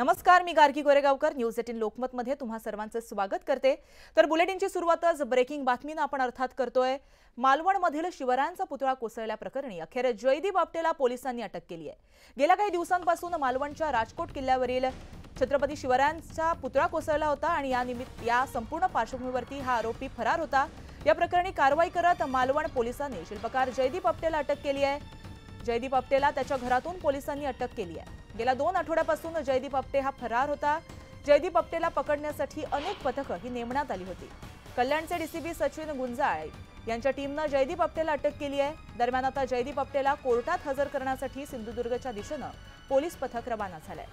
नमस्कार, मी गार्गी गोरेगावकर न्यूज 18 लोकमत मध्ये तुम्हा सर्वांचे स्वागत करते। तर बुलेटिनची सुरुवातच ब्रेकिंग बातमीने आपण अर्थात करतोय। मालवणमधील शिवरायांचा पुतळा कोसळल्या प्रकरणी अखेर जयदीप आपटेला पोलिसांनी अटक केली आहे। गेल्या काही दिवसांपासून मालवणच्या राजकोट किल्ल्यावरील छत्रपती शिवरायांचा पुतळा कोसळला होता आणि या संपूर्ण पार्श्वभूमीवरती हा आरोपी फरार होता। या प्रकरणी कारवाई करत मालवण पोलिसांनी शिल्पकार जयदीप आपटेला अटक केली आहे। जयदीप आपटेला त्याच्या घरातून पोलिसांनी अटक केली आहे। गेल्या 2 आठवड्यापासून जयदीप आपटे हा फरार होता। जयदीप आपटेला पकडण्यासाठी अनेक पथकं ही नेमण्यात आली होती। कल्याणचे डीसीपी सचिन गुंजाळ यांच्या टीमने जयदीप आपटेला अटक केली आहे। दरम्यान आता जयदीप आपटेला कोर्टात हजर करण्यासाठी सिंधुदुर्गच्या दिशेने पोलीस पथक रवाना झाले।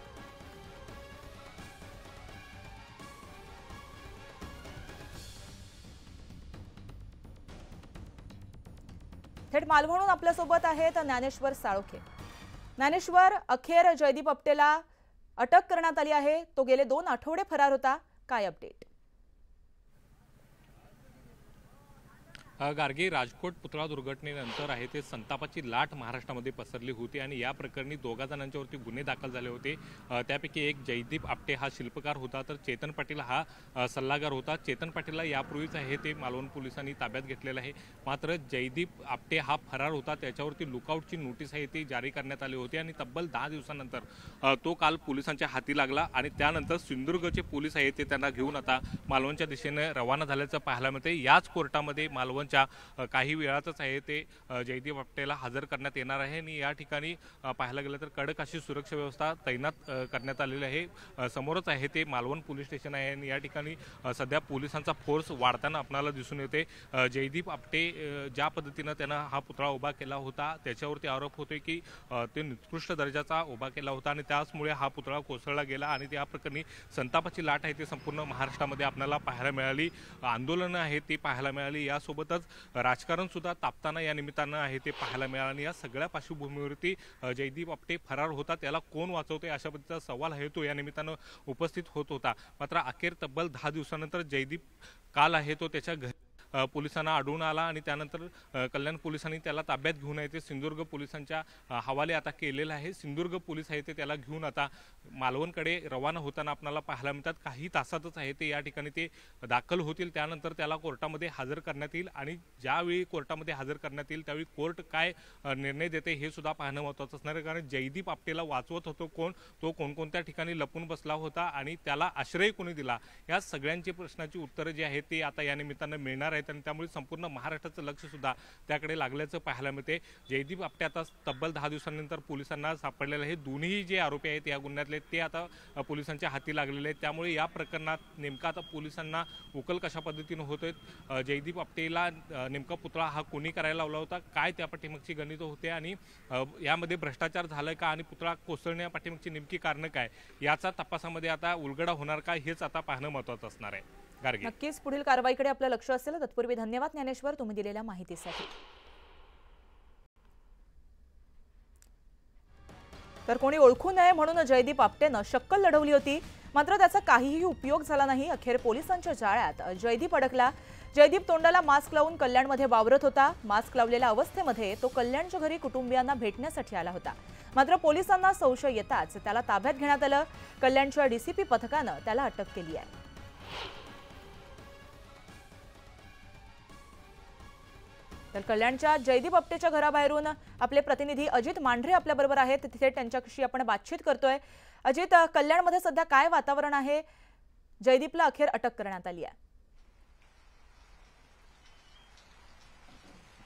थेट मालवणहून आपल्यासोबत आहेत ज्ञानेश्वर साळोखे। ज्ञानेश्वर, अखेर जयदीप आपटेला अटक करण्यात आली आहे। तो गेले 2 आठवडे फरार होता, काय अपडेट? गार्गी, राजकोट पुतळा दुर्घटनेनंतर आहे ते संतापाची लाट महाराष्ट्रामध्ये पसरली होती आणि या प्रकरणी 2 जणांच्यावरती गुन्हे दाखल झाले होते। त्यापैकी एक जयदीप आपटे हा शिल्पकार होता, तर चेतन पाटील हा सल्लागार होता। चेतन पाटीलला यापूर्वीच आहे ते मालवण पोलिसांनी ताब्यात घेतलेलं आहे। मात्र जयदीप आपटे हा फरार होता, त्याच्यावरती लुकआउटची नोटीस आहे ती जारी करण्यात आली होती आणि तब्बल 10 दिवसांनंतर तो काल पोलिसांच्या हाती लागला आणि त्यानंतर सिंधुदुर्गचे पोलीस आहेत ते त्यांना घेऊन आता मालवणच्या दिशेने रवाना झाल्याचं पाहायला मिळते। याच कोर्टामध्ये मालवण काही वेळातच आहे ते जयदीप आपटेला हजर करण्यात येणार आहे आणि या ठिकाणी पाहायला गेलं तर कडक अशी सुरक्षा व्यवस्था तैनात करण्यात आलेली आहे। समोरच आहे ते मालवण पोलीस स्टेशन आहे आणि या ठिकाणी सध्या पोलिसांचा फोर्स वाढताना आपल्याला दिसून येते। जयदीप आपटे ज्या पद्धतीने त्यानं हा पुतळा उभा केला होता त्याच्यावरती आरोप होतोय की ते निकृष्ट दर्जाचा उभा केला होता आणि त्याचमुळे हा पुतळा कोसळला गेला आणि त्या प्रकरणी संतापाची लाट आहे ती संपूर्ण महाराष्ट्रामध्ये आपल्याला पाहायला मिळाली। आंदोलनं आहेत ती पाहायला मिळाली, यासोबतच राजकारण सुद्धा तापताना या निमित्तानं आहे ते पाहायला मिळालं। या सगळ्या पार्श्वभूमीवरती जयदीप आपटे फरार होता, त्याला कोण वाचवते अशा पद्धतीचा सवाल आहे तो या निमित्तानं उपस्थित होत होता। मात्र अखेर तब्बल 10 दिवसानंतर जयदीप काल आहे तो त्याच्या घरी पोलिसांना आढळून आला आणि त्यानंतर कल्याण पोलिसांनी त्याला ताब्यात घेऊन आहे ते सिंधुदुर्ग पोलिसांच्या हवाले आता केलेलं आहे। सिंधुदुर्ग पोलीस आहे ते त्याला घेऊन आता मालवणकडे रवाना होताना आपल्याला पाहायला मिळतात। काही तासातच आहे ते या ठिकाणी ते दाखल होतील, त्यानंतर त्याला कोर्टामध्ये हजर करण्यात येईल आणि ज्यावेळी कोर्टामध्ये हजर करण्यात येईल त्यावेळी कोर्ट काय निर्णय देते हे सुद्धा पाहणं महत्त्वाचं असणार आहे। कारण जयदीप आपटेला वाचवत होतो कोण, तो कोणकोणत्या ठिकाणी लपून बसला होता आणि त्याला आश्रय कोणी दिला, या सगळ्यांची प्रश्नाची उत्तरं जी आहेत ते आता या निमित्तानं मिळणार आहेत आणि त्यामुळे संपूर्ण महाराष्ट्राचं लक्ष सुद्धा त्याकडे लागल्याचं पाहायला मिळते। जयदीप आपटे आता तब्बल 10 दिवसांनंतर पोलिसांना सापडलेले आहे। दोन्ही जे आरोपी आहेत या गुन्ह्यातले ते आता पोलिसांच्या हाती लागलेले आहेत। त्यामुळे या प्रकरणात नेमका आता पोलिसांना उकल कशा पद्धतीने होतोय, जयदीप आपटेला नेमका पुतळा हा कोणी करायला लावला होता, काय त्या पाठीमागची गणितं होते आणि यामध्ये भ्रष्टाचार झालाय का आणि पुतळा कोसळण्या पाठीमागची नेमकी कारणं काय, याचा तपासामध्ये आता उलगडा होणार का हेच आता पाहणं महत्त्वाचं असणार आहे। नक्कीच पुढील कारवाईकडे आपलं लक्ष असेल। तत्पूर्वी धन्यवाद ज्ञानेश्वर, तुम्ही दिलेल्या माहितीसाठी। तर कोणी ओळखू नये म्हणून जयदीप आपटेनं शक्कल लढवली होती, मात्र त्याचा काहीही उपयोग झाला नाही। अखेर पोलिसांच्या जाळ्यात जयदीप अडकला। जयदीप तोंडाला मास्क लावून कल्याणमध्ये वावरत होता। मास्क लावलेल्या अवस्थेमध्ये तो कल्याणच्या घरी कुटुंबियांना भेटण्यासाठी आला होता, मात्र पोलिसांना संशय येताच त्याला ताब्यात घेण्यात आलं। कल्याणच्या डीसीपी पथकानं त्याला अटक केली आहे। तर कल्याणच्या जयदीप आपटेच्या घराबाहेरून आपले प्रतिनिधी अजित मांढरे आपल्याबरोबर आहेत, तिथे त्यांच्याशी आपण बातचीत करतोय। अजित, कल्याणमध्ये सध्या काय वातावरण आहे? जयदीपला अखेर अटक करण्यात आली आहे।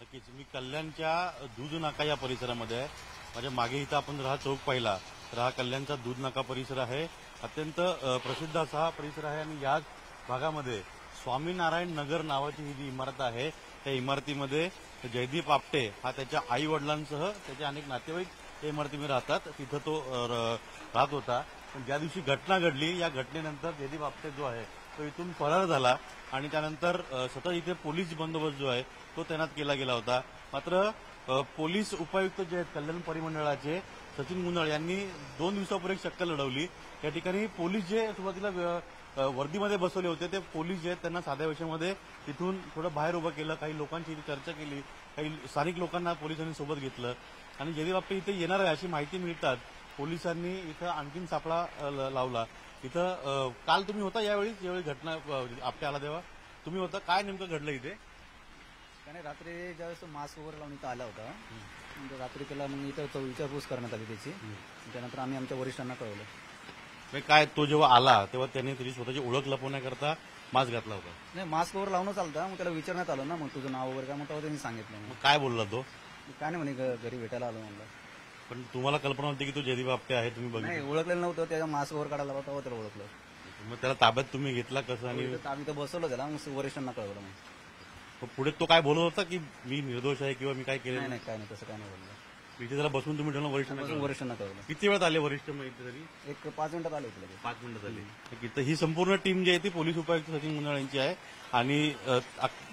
नक्कीच मी कल्याणच्या दूध नाका या परिसरामध्ये आहे। माझ्या मागे इथं आपण हा चौक पाहिला तर हा कल्याणचा दूध नाका परिसर आहे। अत्यंत प्रसिद्ध असा हा परिसर आहे आणि याच भागामध्ये स्वामीनारायण नगर नावाची ही जी इमारत आहे त्या इमारतीमध्ये जयदीप आपटे हा त्याच्या आई वडिलांसह त्याचे अनेक नातेवाईक त्या इमारतीमध्ये राहतात, तिथं तो राहत होता। पण ज्या दिवशी घटना घडली या घटनेनंतर जयदीप आपटे जो आहे तो इथून फरार झाला आणि त्यानंतर सतत इथे पोलीस बंदोबस्त जो आहे तो तैनात केला गेला होता। मात्र पोलीस उपायुक्त जे आहेत कल्याण परिमंडळाचे सचिन गुंजाळ यांनी 2 दिवसापूर्वी एक शक्कल लढवली। या ठिकाणी पोलीस जे सुरुवातीला वर्दीमध्ये बसवले होते ते पोलीस जे आहेत त्यांना साध्या वेशामध्ये तिथून थोडं बाहेर उभं केलं, काही लोकांची इथे चर्चा केली, काही स्थानिक लोकांना पोलिसांनी सोबत घेतलं आणि जयदीप आपटे इथे येणार आहे अशी माहिती मिळतात पोलिसांनी इथं आणखीन सापळा लावला. इथं काल तुम्ही होता यावेळी ज्यावेळी घटना आपटे आला तेव्हा तुम्ही होता. काय नेमकं घडलं इथे? त्याने रात्री ज्यावेळेस मास्क वगैरे लावून इथं आला होता, म्हणजे रात्री त्याला मग इथं विचारपूस करण्यात आली त्याची. त्यानंतर आम्ही आमच्या वरिष्ठांना कळवलं. म्हणजे काय तो जेव्हा आला तेव्हा त्याने त्याची स्वतःची ओळख लपवण्याकरता मास्क घातला होता? नाही, मास्क वगैरे लावून चालता. मग त्याला विचारण्यात आलं ना, मग तुझं नाव वगैरे काय, मग तेव्हा त्यांनी सांगितलं. मग काय बोलला तो? काय नाही म्हणे, घरी भेटायला आलो म्हणलं. पण तुम्हाला कल्पना होती की तो जयदीप आपटे आहे? तुम्ही नाही, बघितलं? ओळखलेलं नव्हतं. त्याचा मास्क वगैरे काढायला होता, तेव्हा त्याला ओळखलं. मग त्याला ताब्यात तुम्ही घेतला कसं? आणि आम्ही तर बसवलं त्याला, मग वरिष्ठांना कळवलं. मग पुढे तो काय बोलत होता की मी निर्दोष आहे किंवा मी काय केलं? नाही नाही, काय नाही, तसं काय नाही बोललं. इथे त्याला बसून तुम्ही ठेवलं वरिष्ठांना कळवलं? वरिष्ठांना कळवलं. किती वेळात आले वरिष्ठ? मग इथे तरी एक 5 मिनिटात आले होते लगेच. 5 मिनिटं झाली. इथं ही संपूर्ण टीम जी आहे ती पोलीस उपायुक्त सचिन मुंजाळ यांची आहे. आणि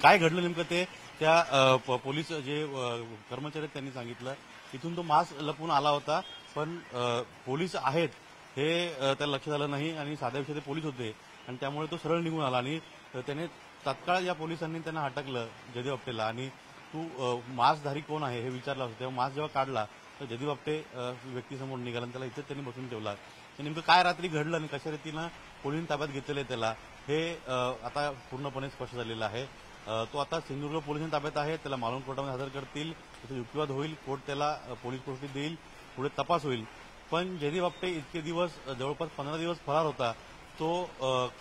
काय घडलं नेमकं ते त्या पोलीस जे कर्मचारी आहेत त्यांनी सांगितलं. इथून तो मास्क लपून आला होता, पण पोलीस आहेत हे त्याला लक्षात आलं नाही आणि साध्या विषय ते पोलीस होते आणि त्यामुळे तो सरळ निघून आला. आणि त्याने तात्काळ या पोलिसांनी त्यांना अटकलं जयदीप आपटेला. आणि तू मास्कधारी कोण आहे हे विचारलं होतं. तेव्हा मास्क जेव्हा काढला तर जयदीप आपटे व्यक्तीसमोर निघाला आणि त्याला इथेच त्यांनी बसून ठेवला. तर नेमकं काय रात्री घडलं आणि कशा रीतीनं पोलिसांनी ताब्यात घेतलेलं आहे त्याला हे आता पूर्णपणे स्पष्ट झालेलं आहे. तो आता सिंधुदुर्ग पोलिसांच्या ताब्यात आहे. त्याला मालवण कोर्टामध्ये हजर करतील. तिथे युक्तिवाद होईल. कोर्ट त्याला पोलीस कोठडी देईल. पुढे तपास होईल. पण जयदीप आपटे इतके दिवस जवळपास 15 दिवस फरार होता. तो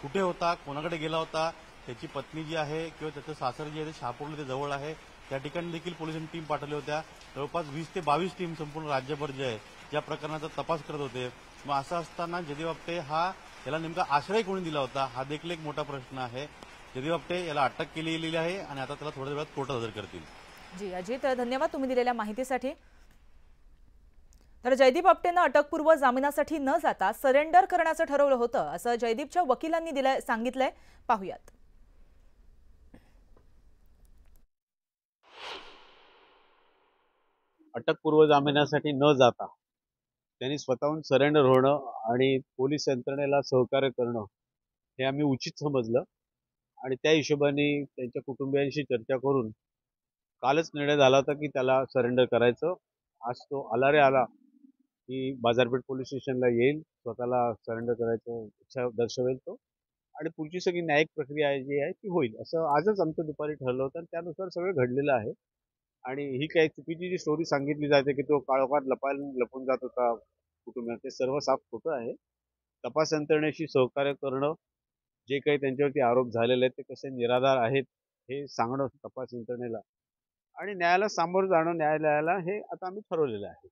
कुठे होता, कोणाकडे गेला होता, त्याची पत्नी जी आहे किंवा त्याचं सासर जे आहे ते शहापूरला ते जवळ आहे त्या ठिकाणी देखील पोलिसांनी टीम पाठवल्या होत्या. जवळपास 20 ते 22 टीम संपूर्ण राज्यभर जे आहे या प्रकरणाचा तपास करत होते. मग असं असताना जयदीप आपटे याला नेमका आश्रय कोणी दिला होता हा देखील एक मोठा प्रश्न आहे. जयदीप आपटे याला अटक केलेली आहे आणि आता त्याला थोड्या वेळात कोर्टात हजर करतील. जी अजित, धन्यवाद तुम्ही दिलेल्या माहितीसाठी. तर जयदीप आपटेंना अटकपूर्व जामिनासाठी न जाता सरेंडर करण्याचं ठरवलं होतं असं जयदीपच्या वकिलांनी सांगितलंय. पाहुयात. अटकपूर्व जामिनासाठी न जाता त्यांनी स्वतःहून सरेंडर होणं आणि पोलीस यंत्रणेला सहकार्य करणं हे आम्ही उचित समजलं आणि त्या हिशोबाने त्यांच्या कुटुंबियांशी चर्चा करून कालच निर्णय झाला होता की त्याला सरेंडर करायचं. आज तो आला रे आला की बाजारपेठ पोलीस स्टेशनला येईल, स्वतःला सरेंडर करायचं इच्छा दर्शवेल तो आणि पुढची सगळी न्यायिक प्रक्रिया जी आहे ती होईल असं आजच आमचं दुपारी ठरलं होतं आणि त्यानुसार सगळं घडलेलं आहे. आणि ही काही चुकीची जी स्टोरी सांगितली जाते की तो काळोखात लपून जात होता कुटुंबात, ते सर्व साफ खोटं आहे. तपास यंत्रणेशी सहकार्य करणं, जे काही त्यांच्यावरती आरोप झालेले आहेत ते कसे निराधार आहेत हे सांगणं तपास यंत्रणेला आणि न्यायाला सामोरं जाणं न्यायालयाला हे आता आम्ही ठरवलेलं आहे.